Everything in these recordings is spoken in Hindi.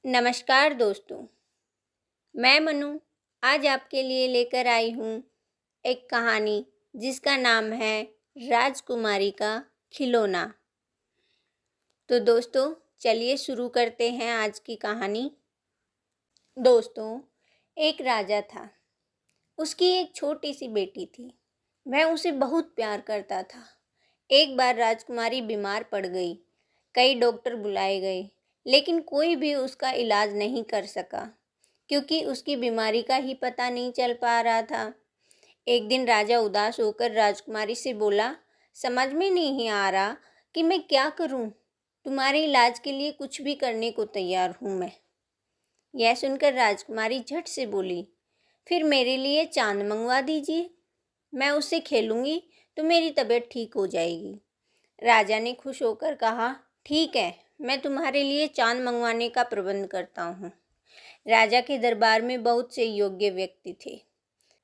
नमस्कार दोस्तों, मैं मनु आज आपके लिए लेकर आई हूँ एक कहानी जिसका नाम है राजकुमारी का खिलौना। तो दोस्तों चलिए शुरू करते हैं आज की कहानी। दोस्तों, एक राजा था। उसकी एक छोटी सी बेटी थी। वह उसे बहुत प्यार करता था। एक बार राजकुमारी बीमार पड़ गई। कई डॉक्टर बुलाए गए, लेकिन कोई भी उसका इलाज नहीं कर सका क्योंकि उसकी बीमारी का ही पता नहीं चल पा रहा था। एक दिन राजा उदास होकर राजकुमारी से बोला, समझ में नहीं आ रहा कि मैं क्या करूं। तुम्हारे इलाज के लिए कुछ भी करने को तैयार हूं मैं। यह सुनकर राजकुमारी झट से बोली, फिर मेरे लिए चांद मंगवा दीजिए। मैं उससे खेलूंगी तो मेरी तबीयत ठीक हो जाएगी। राजा ने खुश होकर कहा, ठीक है, मैं तुम्हारे लिए चांद मंगवाने का प्रबंध करता हूँ। राजा के दरबार में बहुत से योग्य व्यक्ति थे।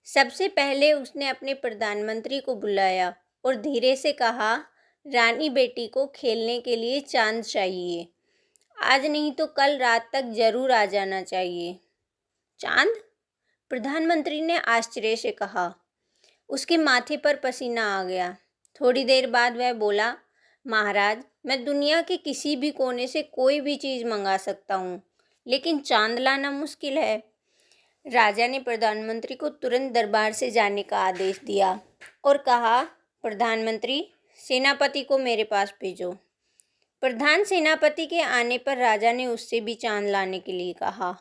सबसे पहले उसने अपने प्रधानमंत्री को बुलाया और धीरे से कहा, रानी बेटी को खेलने के लिए चांद चाहिए। आज नहीं तो कल रात तक जरूर आ जाना चाहिए। चांद? प्रधानमंत्री ने आश्चर्य से कहा। उसके माथे पर पसीना आ गया। थोड़ी देर बाद वह बोला, महाराज, मैं दुनिया के किसी भी कोने से कोई भी चीज़ मंगा सकता हूँ, लेकिन चांद लाना मुश्किल है। राजा ने प्रधानमंत्री को तुरंत दरबार से जाने का आदेश दिया और कहा, प्रधानमंत्री, सेनापति को मेरे पास भेजो। प्रधान सेनापति के आने पर राजा ने उससे भी चांद लाने के लिए कहा,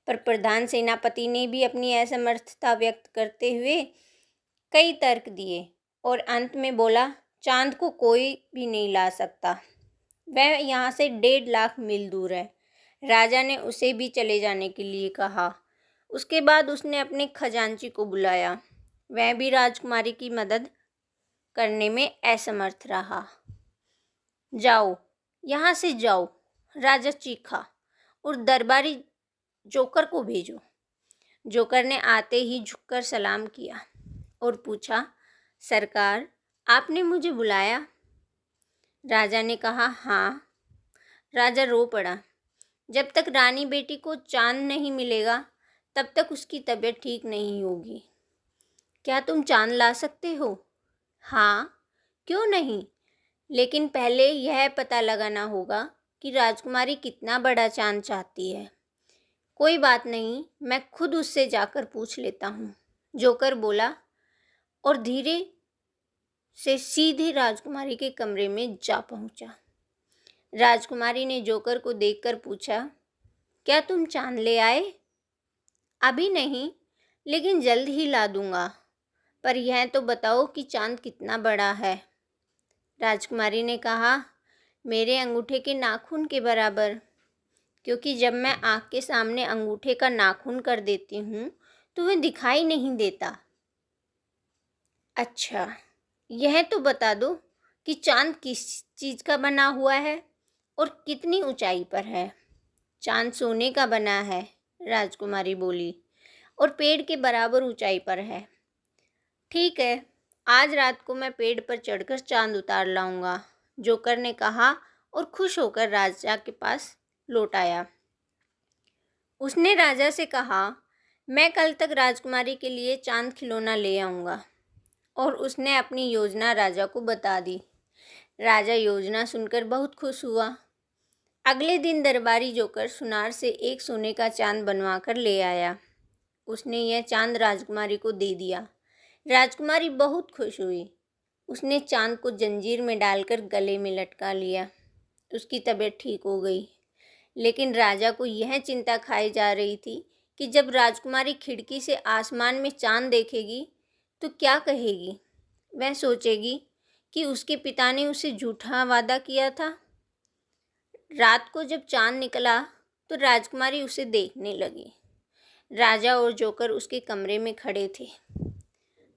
पर प्रधान सेनापति ने भी अपनी असमर्थता व्यक्त करते हुए कई तर्क दिए और अंत में बोला, चांद को कोई भी नहीं ला सकता। वह यहाँ से 1.5 लाख मील दूर है। राजा ने उसे भी चले जाने के लिए कहा। उसके बाद उसने अपने खजांची को बुलाया। वह भी राजकुमारी की मदद करने में असमर्थ रहा। जाओ, यहाँ से जाओ, राजा चीखा, और दरबारी जोकर को भेजो। जोकर ने आते ही झुककर सलाम किया और पूछा, सरकार, आपने मुझे बुलाया? राजा ने कहा, हाँ। राजा रो पड़ा। जब तक रानी बेटी को चांद नहीं मिलेगा तब तक उसकी तबीयत ठीक नहीं होगी। क्या तुम चांद ला सकते हो? हाँ, क्यों नहीं, लेकिन पहले यह पता लगाना होगा कि राजकुमारी कितना बड़ा चांद चाहती है। कोई बात नहीं, मैं खुद उससे जाकर पूछ लेता हूँ, जोकर बोला और धीरे से सीधे राजकुमारी के कमरे में जा पहुंचा। राजकुमारी ने जोकर को देखकर पूछा, क्या तुम चांद ले आए? अभी नहीं, लेकिन जल्द ही ला दूंगा, पर यह तो बताओ कि चांद कितना बड़ा है। राजकुमारी ने कहा, मेरे अंगूठे के नाखून के बराबर, क्योंकि जब मैं आँख के सामने अंगूठे का नाखून कर देती हूँ तो वह दिखाई नहीं देता। अच्छा, यह तो बता दो कि चांद किस चीज़ का बना हुआ है और कितनी ऊंचाई पर है। चांद सोने का बना है, राजकुमारी बोली, और पेड़ के बराबर ऊंचाई पर है। ठीक है, आज रात को मैं पेड़ पर चढ़कर चांद उतार लाऊंगा, जोकर ने कहा और खुश होकर राजा के पास लौट आया। उसने राजा से कहा, मैं कल तक राजकुमारी के लिए चांद खिलौना ले आऊँगा, और उसने अपनी योजना राजा को बता दी। राजा योजना सुनकर बहुत खुश हुआ। अगले दिन दरबारी जोकर सुनार से एक सोने का चांद बनवा कर ले आया। उसने यह चांद राजकुमारी को दे दिया। राजकुमारी बहुत खुश हुई। उसने चांद को जंजीर में डालकर गले में लटका लिया। उसकी तबीयत ठीक हो गई, लेकिन राजा को यह चिंता खाई जा रही थी कि जब राजकुमारी खिड़की से आसमान में चांद देखेगी तो क्या कहेगी। वह सोचेगी कि उसके पिता ने उसे झूठा वादा किया था। रात को जब चांद निकला तो राजकुमारी उसे देखने लगी। राजा और जोकर उसके कमरे में खड़े थे।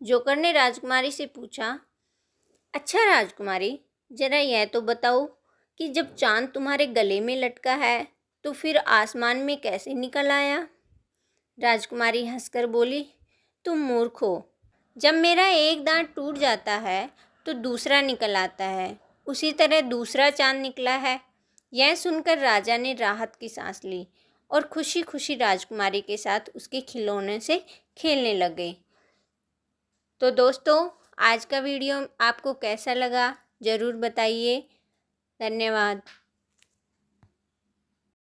जोकर ने राजकुमारी से पूछा, अच्छा राजकुमारी, जरा यह तो बताओ कि जब चांद तुम्हारे गले में लटका है तो फिर आसमान में कैसे निकल आया? राजकुमारी हंसकर बोली, तुम मूर्ख हो। जब मेरा एक दांत टूट जाता है तो दूसरा निकल आता है, उसी तरह दूसरा चांद निकला है। यह सुनकर राजा ने राहत की सांस ली और खुशी खुशी राजकुमारी के साथ उसके खिलौने से खेलने लगे। तो दोस्तों, आज का वीडियो आपको कैसा लगा ज़रूर बताइए। धन्यवाद।